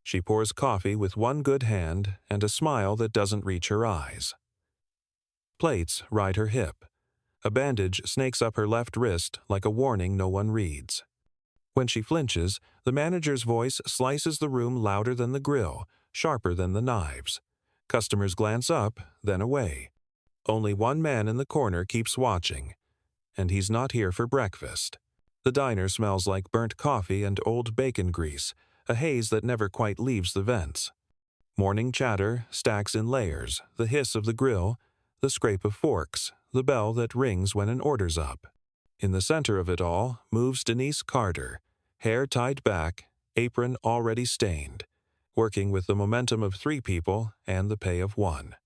She pours coffee with one good hand and a smile that doesn't reach her eyes. Plates ride her hip. A bandage snakes up her left wrist like a warning no one reads. When she flinches, the manager's voice slices the room louder than the grill, sharper than the knives. Customers glance up, then away. Only one man in the corner keeps watching, and he's not here for breakfast. The diner smells like burnt coffee and old bacon grease, a haze that never quite leaves the vents. Morning chatter stacks in layers, the hiss of the grill, the scrape of forks, the bell that rings when an order's up. In the center of it all moves Denise Carter, hair tied back, apron already stained, working with the momentum of 3 people and the pay of 1.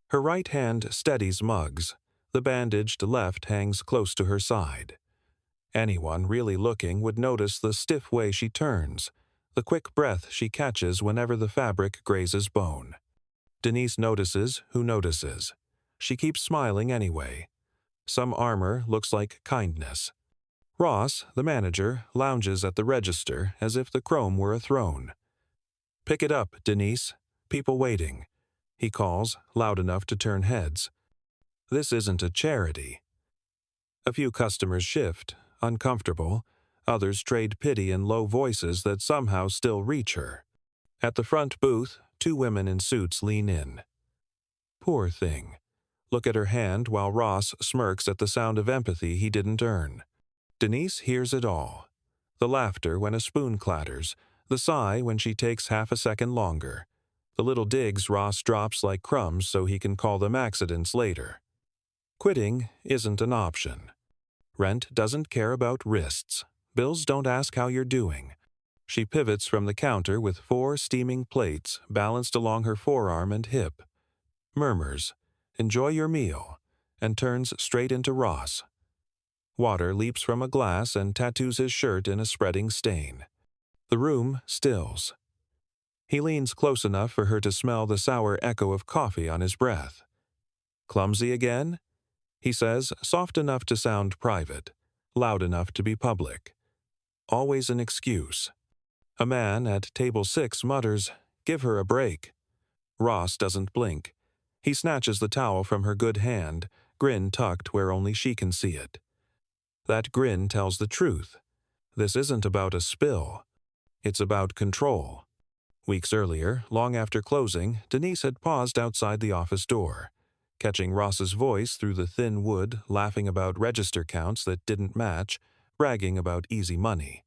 Her right hand steadies mugs. The bandaged left hangs close to her side. Anyone really looking would notice the stiff way she turns, the quick breath she catches whenever the fabric grazes bone. Denise notices who notices. She keeps smiling anyway. Some armor looks like kindness. Ross, the manager, lounges at the register as if the chrome were a throne. "Pick it up, Denise. People waiting," he calls, loud enough to turn heads. This isn't a charity. A few customers shift, uncomfortable. Others trade pity in low voices that somehow still reach her. At the front booth, 2 women in suits lean in. Poor thing. Look at her hand while Ross smirks at the sound of empathy he didn't earn. Denise hears it all. The laughter when a spoon clatters, the sigh when she takes half a second longer, the little digs Ross drops like crumbs so he can call them accidents later. Quitting isn't an option. Rent doesn't care about wrists. Bills don't ask how you're doing. She pivots from the counter with 4 steaming plates balanced along her forearm and hip, murmurs, "Enjoy your meal," and turns straight into Ross. Water leaps from a glass and tattoos his shirt in a spreading stain. The room stills. He leans close enough for her to smell the sour echo of coffee on his breath. "Clumsy again?" he says, soft enough to sound private, loud enough to be public. Always an excuse. A man at table 6 mutters, "Give her a break." Ross doesn't blink. He snatches the towel from her good hand, grin tucked where only she can see it. That grin tells the truth. This isn't about a spill. It's about control. Weeks earlier, long after closing, Denise had paused outside the office door, catching Ross's voice through the thin wood, laughing about register counts that didn't match, bragging about easy money.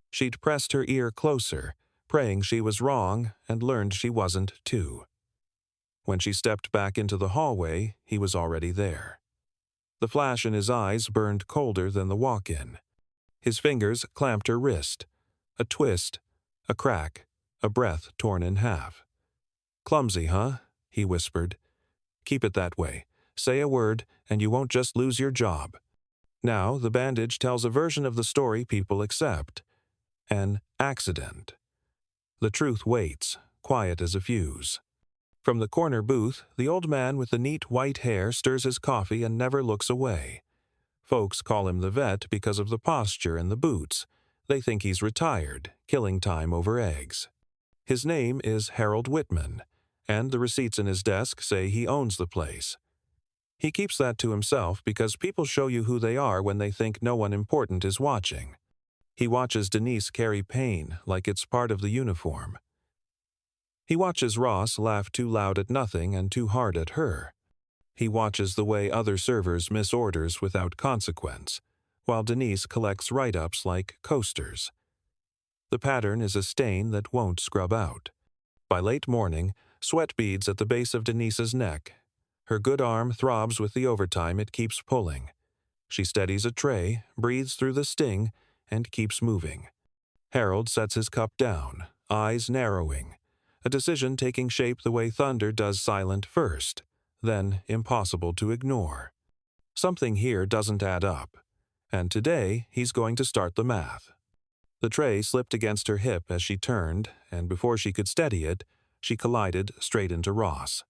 She'd pressed her ear closer, praying she was wrong, and learned she wasn't, too. When she stepped back into the hallway, he was already there. The flash in his eyes burned colder than the walk-in. His fingers clamped her wrist. A twist, a crack, a breath torn in half. "Clumsy, huh?" he whispered. "Keep it that way. Say a word, and you won't just lose your job." Now the bandage tells a version of the story people accept. An accident. The truth waits, quiet as a fuse. From the corner booth, the old man with the neat white hair stirs his coffee and never looks away. Folks call him the vet because of the posture and the boots. They think he's retired, killing time over eggs. His name is Harold Whitman, and the receipts in his desk say he owns the place. He keeps that to himself because people show you who they are when they think no one important is watching. He watches Denise carry pain like it's part of the uniform. He watches Ross laugh too loud at nothing and too hard at her. He watches the way other servers miss orders without consequence, while Denise collects write-ups like coasters. The pattern is a stain that won't scrub out. By late morning, sweat beads at the base of Denise's neck. Her good arm throbs with the overtime it keeps pulling. She steadies a tray, breathes through the sting, and keeps moving. Harold sets his cup down, eyes narrowing, a decision taking shape the way thunder does silent first, then impossible to ignore. Something here doesn't add up, and today he's going to start the math. The tray slipped against her hip as she turned, and before she could steady it, she collided straight into Ross.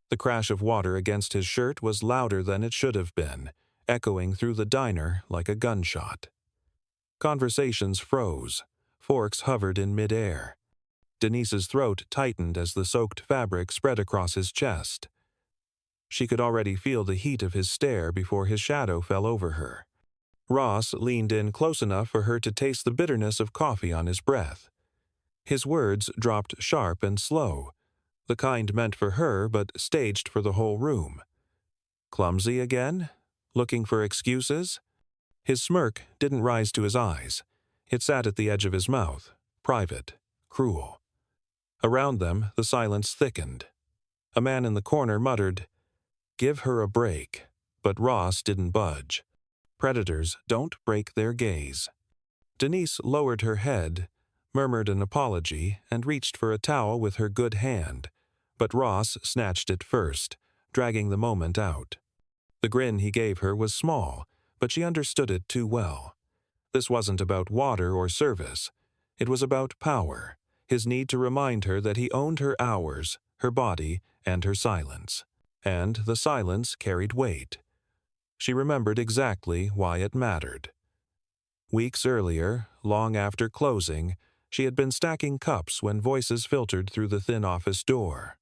The crash of water against his shirt was louder than it should have been, echoing through the diner like a gunshot. Conversations froze. Forks hovered in midair. Denise's throat tightened as the soaked fabric spread across his chest. She could already feel the heat of his stare before his shadow fell over her. Ross leaned in close enough for her to taste the bitterness of coffee on his breath. His words dropped sharp and slow, the kind meant for her but staged for the whole room. Clumsy again? Looking for excuses? His smirk didn't rise to his eyes. It sat at the edge of his mouth, private, cruel. Around them, the silence thickened. A man in the corner muttered, "Give her a break," but Ross didn't budge. Predators don't break their gaze. Denise lowered her head, murmured an apology, and reached for a towel with her good hand, but Ross snatched it first, dragging the moment out. The grin he gave her was small, but she understood it too well. This wasn't about water or service. It was about power, his need to remind her that he owned her hours, her body, and her silence. And the silence carried weight. She remembered exactly why it mattered. Weeks earlier, long after closing, she had been stacking cups when voices filtered through the thin office door.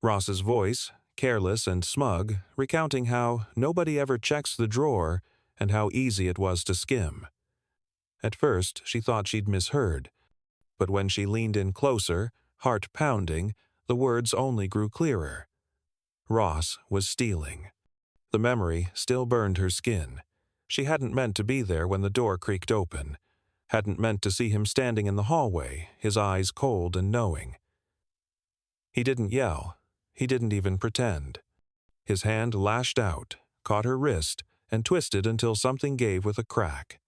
Ross's voice, careless and smug, recounting how nobody ever checks the drawer and how easy it was to skim. At first, she thought she'd misheard, but when she leaned in closer, heart pounding, the words only grew clearer. Ross was stealing. The memory still burned her skin. She hadn't meant to be there when the door creaked open, hadn't meant to see him standing in the hallway, his eyes cold and knowing. He didn't yell. He didn't even pretend. His hand lashed out, caught her wrist, and twisted until something gave with a crack.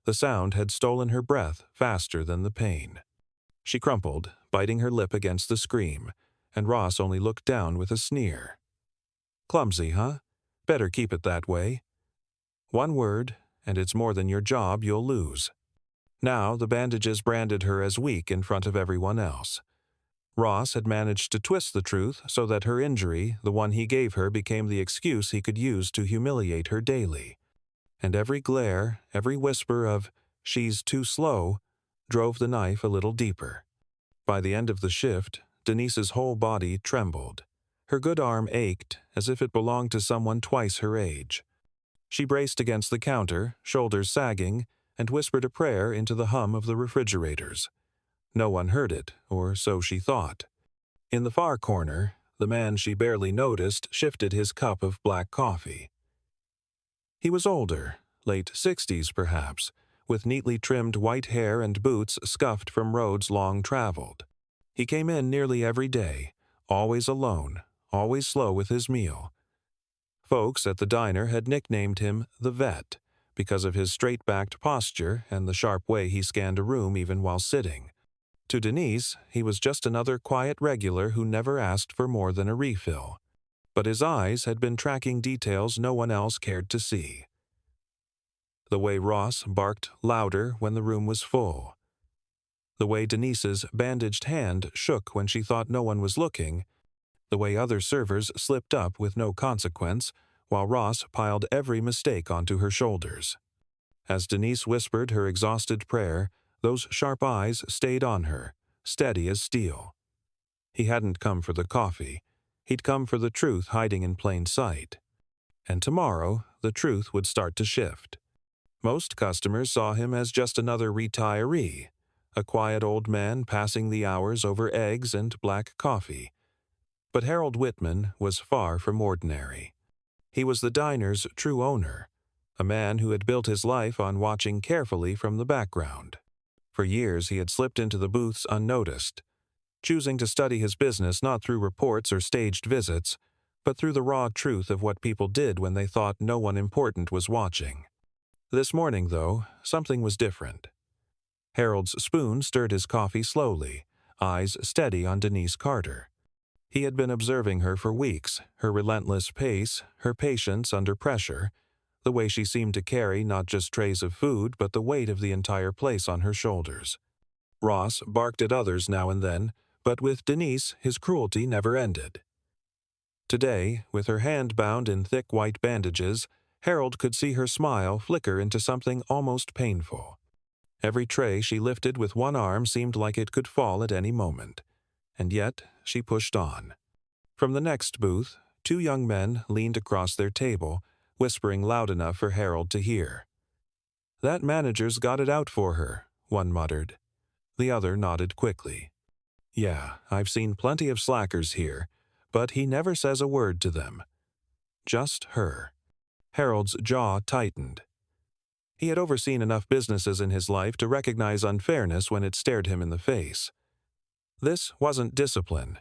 The sound had stolen her breath faster than the pain. She crumpled, biting her lip against the scream, and Ross only looked down with a sneer. "Clumsy, huh? Better keep it that way. One word, and it's more than your job you'll lose." Now the bandages branded her as weak in front of everyone else. Ross had managed to twist the truth so that her injury, the one he gave her, became the excuse he could use to humiliate her daily. And every glare, every whisper of, "She's too slow," drove the knife a little deeper. By the end of the shift, Denise's whole body trembled. Her good arm ached as if it belonged to someone twice her age. She braced against the counter, shoulders sagging, and whispered a prayer into the hum of the refrigerators. No one heard it, or so she thought. In the far corner, the man she barely noticed shifted his cup of black coffee. He was older, late 60s perhaps, with neatly trimmed white hair and boots scuffed from roads long traveled. He came in nearly every day, always alone, always slow with his meal. Folks at the diner had nicknamed him the Vet because of his straight-backed posture and the sharp way he scanned a room even while sitting. To Denise, he was just another quiet regular who never asked for more than a refill. But his eyes had been tracking details no one else cared to see. The way Ross barked louder when the room was full. The way Denise's bandaged hand shook when she thought no one was looking. The way other servers slipped up with no consequence, while Ross piled every mistake onto her shoulders. As Denise whispered her exhausted prayer, those sharp eyes stayed on her, steady as steel. He hadn't come for the coffee. He'd come for the truth hiding in plain sight. And tomorrow, the truth would start to shift. Most customers saw him as just another retiree, a quiet old man passing the hours over eggs and black coffee. But Harold Whitman was far from ordinary. He was the diner's true owner, a man who had built his life on watching carefully from the background. For years he had slipped into the booths unnoticed, choosing to study his business not through reports or staged visits, but through the raw truth of what people did when they thought no one important was watching. This morning, though, something was different. Harold's spoon stirred his coffee slowly, eyes steady on Denise Carter. He had been observing her for weeks, her relentless pace, her patience under pressure, the way she seemed to carry not just trays of food but the weight of the entire place on her shoulders. Ross barked at others now and then, but with Denise his cruelty never ended. Today, with her hand bound in thick white bandages, Harold could see her smile flicker into something almost painful. Every tray she lifted with one arm seemed like it could fall at any moment. And yet she pushed on. From the next booth, two young men leaned across their table, whispering loud enough for Harold to hear. "That manager's got it out for her," one muttered. The other nodded quickly. "Yeah, I've seen plenty of slackers here, but he never says a word to them. Just her." Harold's jaw tightened. He had overseen enough businesses in his life to recognize unfairness when it stared him in the face. This wasn't discipline.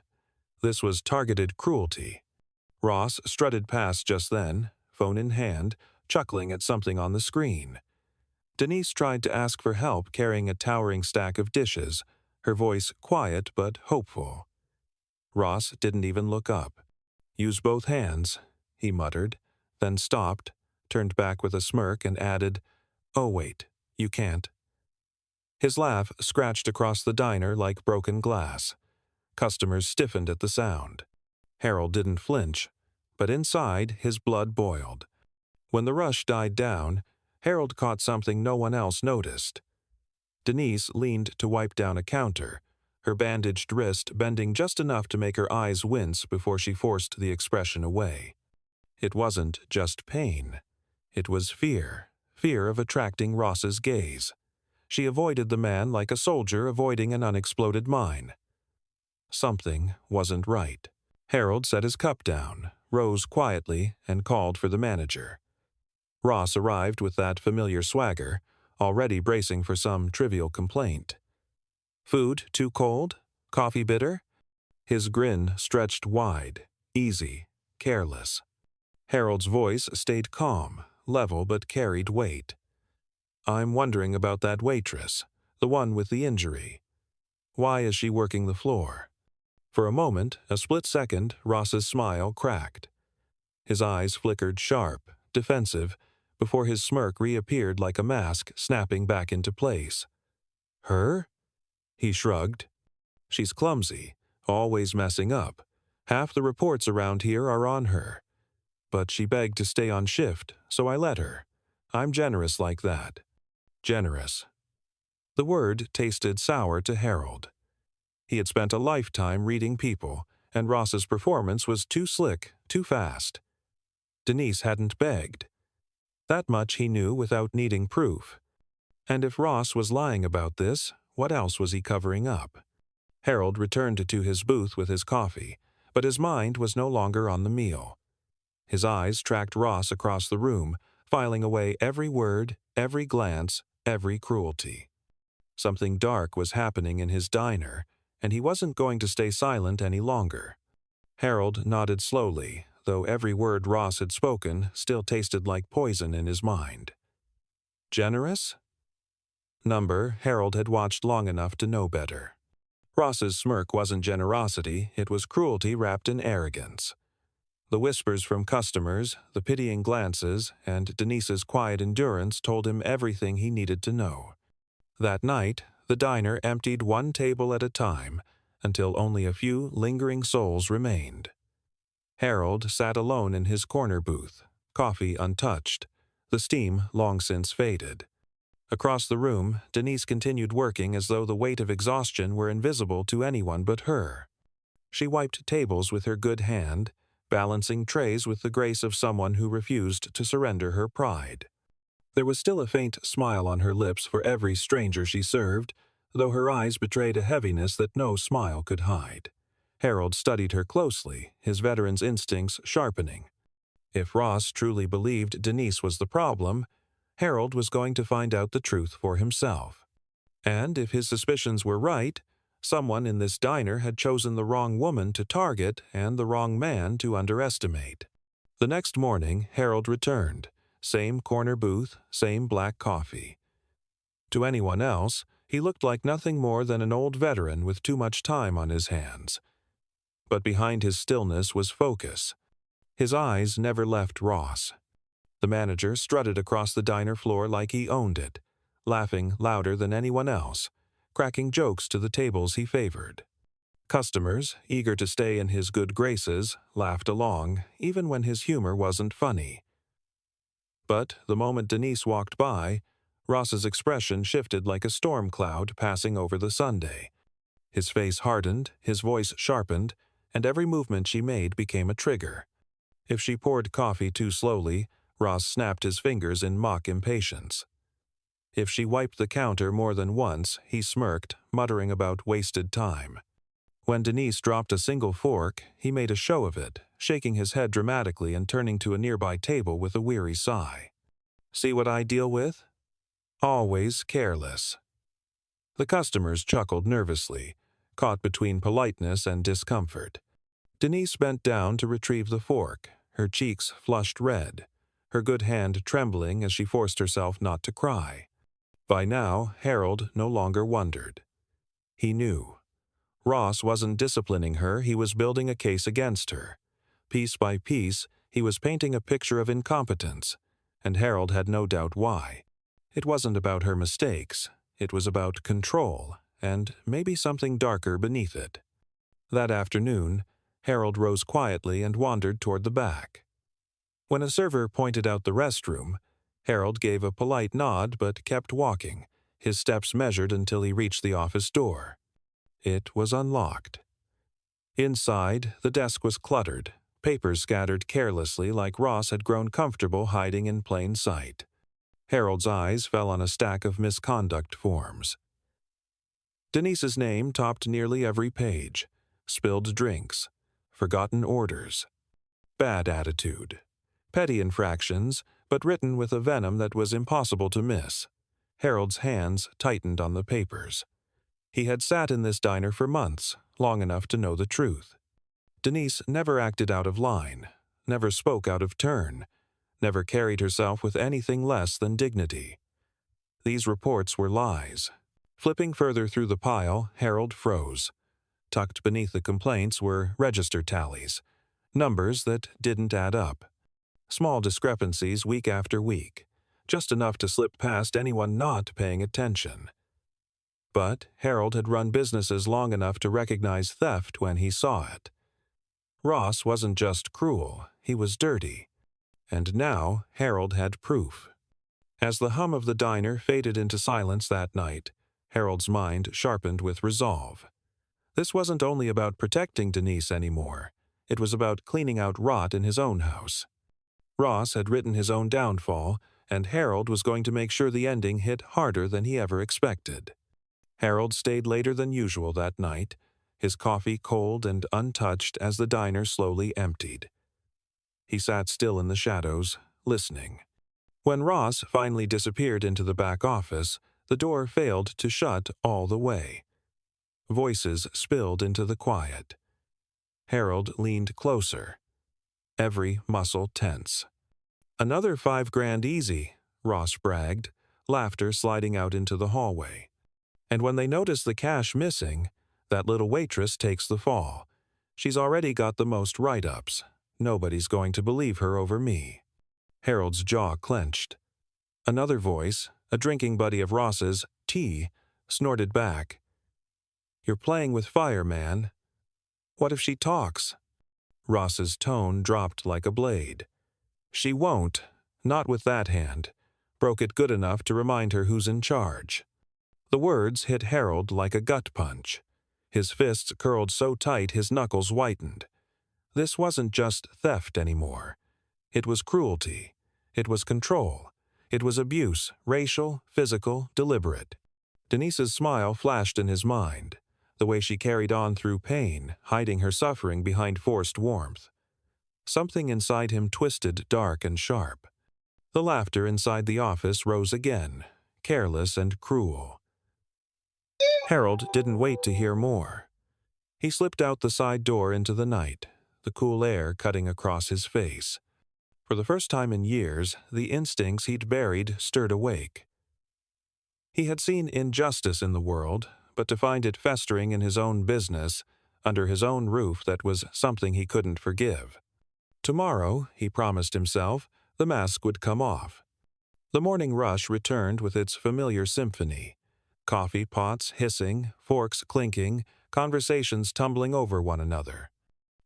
This was targeted cruelty. Ross strutted past just then, phone in hand, chuckling at something on the screen. Denise tried to ask for help carrying a towering stack of dishes, her voice quiet but hopeful. Ross didn't even look up. "Use both hands," he muttered, then stopped, turned back with a smirk and added, "Oh wait, you can't." His laugh scratched across the diner like broken glass. Customers stiffened at the sound. Harold didn't flinch, but inside his blood boiled. When the rush died down, Harold caught something no one else noticed. Denise leaned to wipe down a counter, her bandaged wrist bending just enough to make her eyes wince before she forced the expression away. It wasn't just pain. It was fear of attracting Ross's gaze. She avoided the man like a soldier avoiding an unexploded mine. Something wasn't right. Harold set his cup down, rose quietly, and called for the manager. Ross arrived with that familiar swagger, already bracing for some trivial complaint. "Food too cold? Coffee bitter?" His grin stretched wide, easy, careless. Harold's voice stayed calm, level but carried weight. "I'm wondering about that waitress, the one with the injury. Why is she working the floor?" For a moment, a split second, Ross's smile cracked. His eyes flickered sharp, defensive, before his smirk reappeared like a mask snapping back into place. "Her?" He shrugged. "She's clumsy, always messing up. Half the reports around here are on her. But she begged to stay on shift, so I let her. I'm generous like that." Generous. The word tasted sour to Harold. He had spent a lifetime reading people, and Ross's performance was too slick, too fast. Denise hadn't begged. That much he knew without needing proof. And if Ross was lying about this, what else was he covering up? Harold returned to his booth with his coffee, but his mind was no longer on the meal. His eyes tracked Ross across the room, filing away every word, every glance, every cruelty. Something dark was happening in his diner, and he wasn't going to stay silent any longer. Harold nodded slowly, though every word Ross had spoken still tasted like poison in his mind. Generous? Number Harold had watched long enough to know better. Ross's smirk wasn't generosity, it was cruelty wrapped in arrogance. The whispers from customers, the pitying glances, and Denise's quiet endurance told him everything he needed to know. That night, the diner emptied one table at a time, until only a few lingering souls remained. Harold sat alone in his corner booth, coffee untouched, the steam long since faded. Across the room, Denise continued working as though the weight of exhaustion were invisible to anyone but her. She wiped tables with her good hand, balancing trays with the grace of someone who refused to surrender her pride. There was still a faint smile on her lips for every stranger she served, though her eyes betrayed a heaviness that no smile could hide. Harold studied her closely, his veteran's instincts sharpening. If Ross truly believed Denise was the problem, Harold was going to find out the truth for himself. And if his suspicions were right, someone in this diner had chosen the wrong woman to target and the wrong man to underestimate. The next morning, Harold returned. Same corner booth, same black coffee. To anyone else, he looked like nothing more than an old veteran with too much time on his hands. But behind his stillness was focus. His eyes never left Ross. The manager strutted across the diner floor like he owned it, laughing louder than anyone else, cracking jokes to the tables he favored. Customers, eager to stay in his good graces, laughed along, even when his humor wasn't funny. But the moment Denise walked by, Ross's expression shifted like a storm cloud passing over the Sunday. His face hardened, his voice sharpened, and every movement she made became a trigger. If she poured coffee too slowly, Ross snapped his fingers in mock impatience. If she wiped the counter more than once, he smirked, muttering about wasted time. When Denise dropped a single fork, he made a show of it, shaking his head dramatically and turning to a nearby table with a weary sigh. "See what I deal with? Always careless." The customers chuckled nervously, caught between politeness and discomfort. Denise bent down to retrieve the fork, her cheeks flushed red, her good hand trembling as she forced herself not to cry. By now, Harold no longer wondered. He knew. Ross wasn't disciplining her, he was building a case against her. Piece by piece, he was painting a picture of incompetence, and Harold had no doubt why. It wasn't about her mistakes, it was about control, and maybe something darker beneath it. That afternoon, Harold rose quietly and wandered toward the back. When a server pointed out the restroom, Harold gave a polite nod but kept walking, his steps measured until he reached the office door. It was unlocked. Inside, the desk was cluttered, papers scattered carelessly like Ross had grown comfortable hiding in plain sight. Harold's eyes fell on a stack of misconduct forms. Denise's name topped nearly every page. Spilled drinks, forgotten orders, bad attitude, petty infractions, but written with a venom that was impossible to miss. Harold's hands tightened on the papers. He had sat in this diner for months, long enough to know the truth. Denise never acted out of line, never spoke out of turn, never carried herself with anything less than dignity. These reports were lies. Flipping further through the pile, Harold froze. Tucked beneath the complaints were register tallies, numbers that didn't add up. Small discrepancies week after week, just enough to slip past anyone not paying attention. But Harold had run businesses long enough to recognize theft when he saw it. Ross wasn't just cruel, he was dirty. And now Harold had proof. As the hum of the diner faded into silence that night, Harold's mind sharpened with resolve. This wasn't only about protecting Denise anymore. It was about cleaning out rot in his own house. Ross had written his own downfall, and Harold was going to make sure the ending hit harder than he ever expected. Harold stayed later than usual that night, his coffee cold and untouched as the diner slowly emptied. He sat still in the shadows, listening. When Ross finally disappeared into the back office, the door failed to shut all the way. Voices spilled into the quiet. Harold leaned closer, every muscle tense. "Another $5,000 easy," Ross bragged, laughter sliding out into the hallway. "And when they notice the cash missing, that little waitress takes the fall. She's already got the most write-ups. Nobody's going to believe her over me." Harold's jaw clenched. Another voice, a drinking buddy of Ross's, T, snorted back. "You're playing with fire, man." "What if she talks?" Ross's tone dropped like a blade. "She won't, not with that hand. Broke it good enough to remind her who's in charge." The words hit Harold like a gut punch. His fists curled so tight his knuckles whitened. This wasn't just theft anymore. It was cruelty. It was control. It was abuse, racial, physical, deliberate. Denise's smile flashed in his mind, the way she carried on through pain, hiding her suffering behind forced warmth. Something inside him twisted dark and sharp. The laughter inside the office rose again, careless and cruel. Harold didn't wait to hear more. He slipped out the side door into the night, the cool air cutting across his face. For the first time in years, the instincts he'd buried stirred awake. He had seen injustice in the world, but to find it festering in his own business, under his own roof, that was something he couldn't forgive. Tomorrow, he promised himself, the mask would come off. The morning rush returned with its familiar symphony. Coffee pots hissing, forks clinking, conversations tumbling over one another.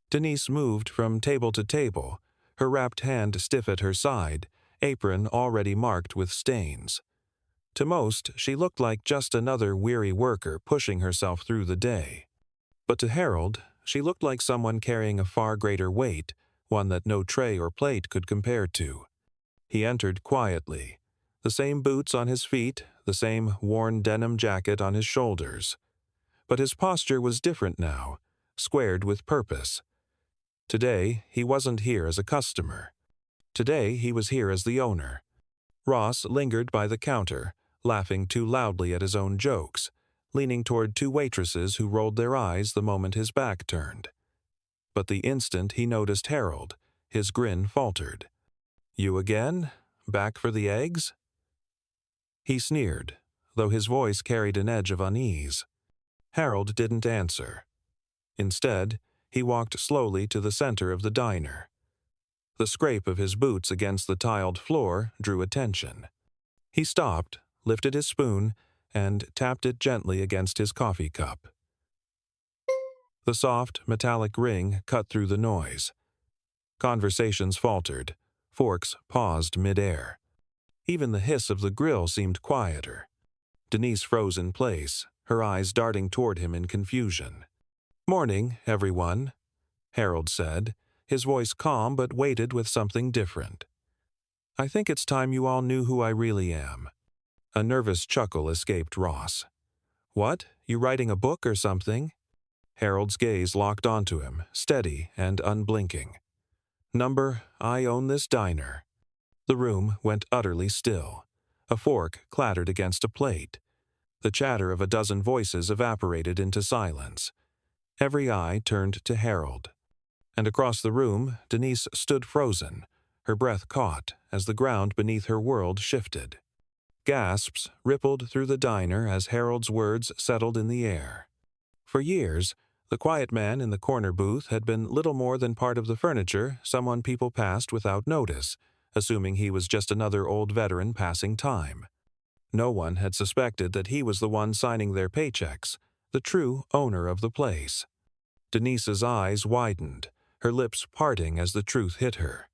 Denise moved from table to table, her wrapped hand stiff at her side, apron already marked with stains. To most, she looked like just another weary worker pushing herself through the day. But to Harold, she looked like someone carrying a far greater weight, one that no tray or plate could compare to. He entered quietly, the same boots on his feet, the same worn denim jacket on his shoulders. But his posture was different now, squared with purpose. Today, he wasn't here as a customer. Today, he was here as the owner. Ross lingered by the counter, laughing too loudly at his own jokes, leaning toward two waitresses who rolled their eyes the moment his back turned. But the instant he noticed Harold, his grin faltered. "You again? Back for the eggs?" He sneered, though his voice carried an edge of unease. Harold didn't answer. Instead, he walked slowly to the center of the diner. The scrape of his boots against the tiled floor drew attention. He stopped, lifted his spoon, and tapped it gently against his coffee cup. The soft, metallic ring cut through the noise. Conversations faltered. Forks paused mid-air. Even the hiss of the grill seemed quieter. Denise froze in place, her eyes darting toward him in confusion. "Morning, everyone," Harold said, his voice calm but weighted with something different. "I think it's time you all knew who I really am." A nervous chuckle escaped Ross. "What, you writing a book or something?" Harold's gaze locked onto him, steady and unblinking. "Number, I own this diner." The room went utterly still. A fork clattered against a plate. The chatter of a dozen voices evaporated into silence. Every eye turned to Harold. And across the room, Denise stood frozen, her breath caught as the ground beneath her world shifted. Gasps rippled through the diner as Harold's words settled in the air. For years, the quiet man in the corner booth had been little more than part of the furniture someone people passed without notice, assuming he was just another old veteran passing time. No one had suspected that he was the one signing their paychecks, the true owner of the place. Denise's eyes widened, her lips parting as the truth hit her.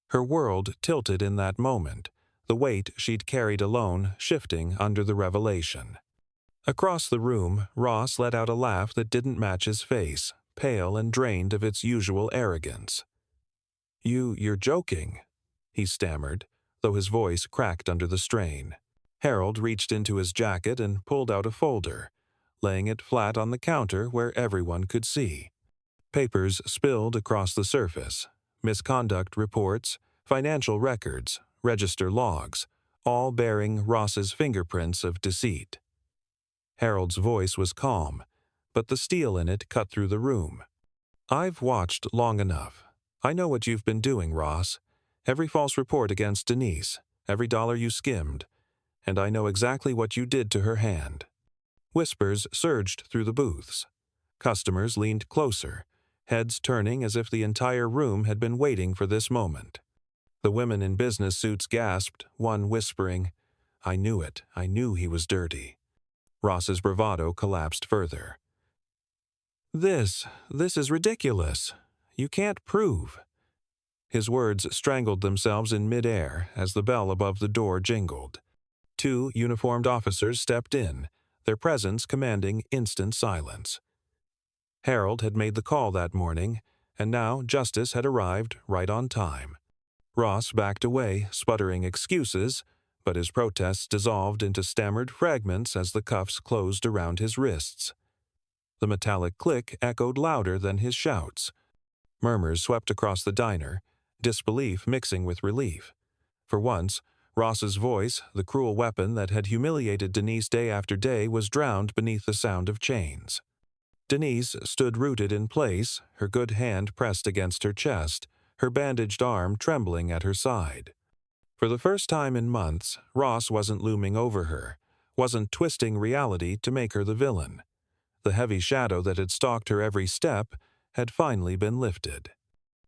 Her world tilted in that moment, the weight she'd carried alone shifting under the revelation. Across the room, Ross let out a laugh that didn't match his face, pale and drained of its usual arrogance. You're joking," he stammered, though his voice cracked under the strain. Harold reached into his jacket and pulled out a folder, laying it flat on the counter where everyone could see. Papers spilled across the surface, misconduct reports, financial records, register logs, all bearing Ross's fingerprints of deceit. Harold's voice was calm, but the steel in it cut through the room. "I've watched long enough. I know what you've been doing, Ross. Every false report against Denise, every dollar you skimmed, and I know exactly what you did to her hand." Whispers surged through the booths. Customers leaned closer, heads turning as if the entire room had been waiting for this moment. The women in business suits gasped, one whispering, "I knew it. I knew he was dirty." Ross's bravado collapsed further. This is ridiculous. You can't prove." His words strangled themselves in midair as the bell above the door jingled. Two uniformed officers stepped in, their presence commanding instant silence. Harold had made the call that morning, and now justice had arrived right on time. Ross backed away, sputtering excuses, but his protests dissolved into stammered fragments as the cuffs closed around his wrists. The metallic click echoed louder than his shouts. Murmurs swept across the diner, disbelief mixing with relief. For once, Ross's voice, the cruel weapon that had humiliated Denise day after day, was drowned beneath the sound of chains. Denise stood rooted in place, her good hand pressed against her chest, her bandaged arm trembling at her side. For the first time in months, Ross wasn't looming over her, wasn't twisting reality to make her the villain. The heavy shadow that had stalked her every step had finally been lifted.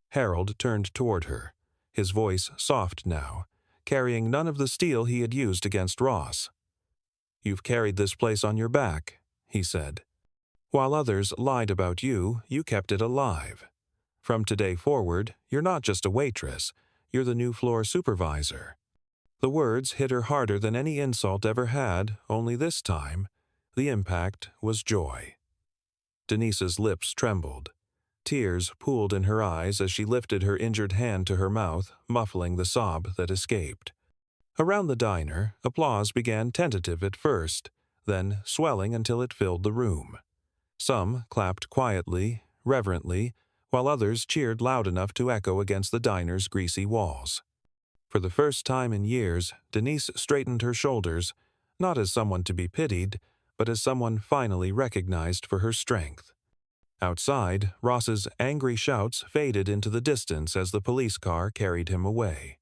Harold turned toward her, his voice soft now, carrying none of the steel he had used against Ross. "You've carried this place on your back," he said. "While others lied about you, you kept it alive. From today forward, you're not just a waitress, you're the new floor supervisor." The words hit her harder than any insult ever had, only this time, the impact was joy. Denise's lips trembled. Tears pooled in her eyes as she lifted her injured hand to her mouth, muffling the sob that escaped. Around the diner, applause began tentative at first, then swelling until it filled the room. Some clapped quietly, reverently, while others cheered loud enough to echo against the diner's greasy walls. For the first time in years, Denise straightened her shoulders, not as someone to be pitied, but as someone finally recognized for her strength. Outside, Ross's angry shouts faded into the distance as the police car carried him away.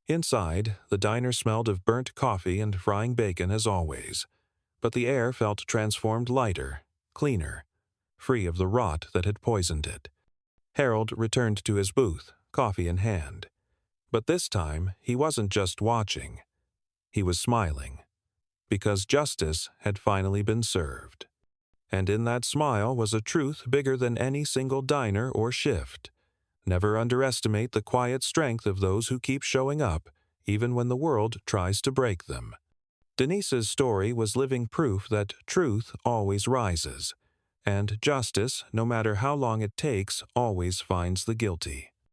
Inside, the diner smelled of burnt coffee and frying bacon as always, but the air felt transformed lighter, cleaner, free of the rot that had poisoned it. Harold returned to his booth, coffee in hand. But this time, he wasn't just watching. He was smiling, because justice had finally been served. And in that smile was a truth bigger than any single diner or shift. Never underestimate the quiet strength of those who keep showing up, even when the world tries to break them. Denise's story was living proof that truth always rises, and justice, no matter how long it takes, always finds the guilty.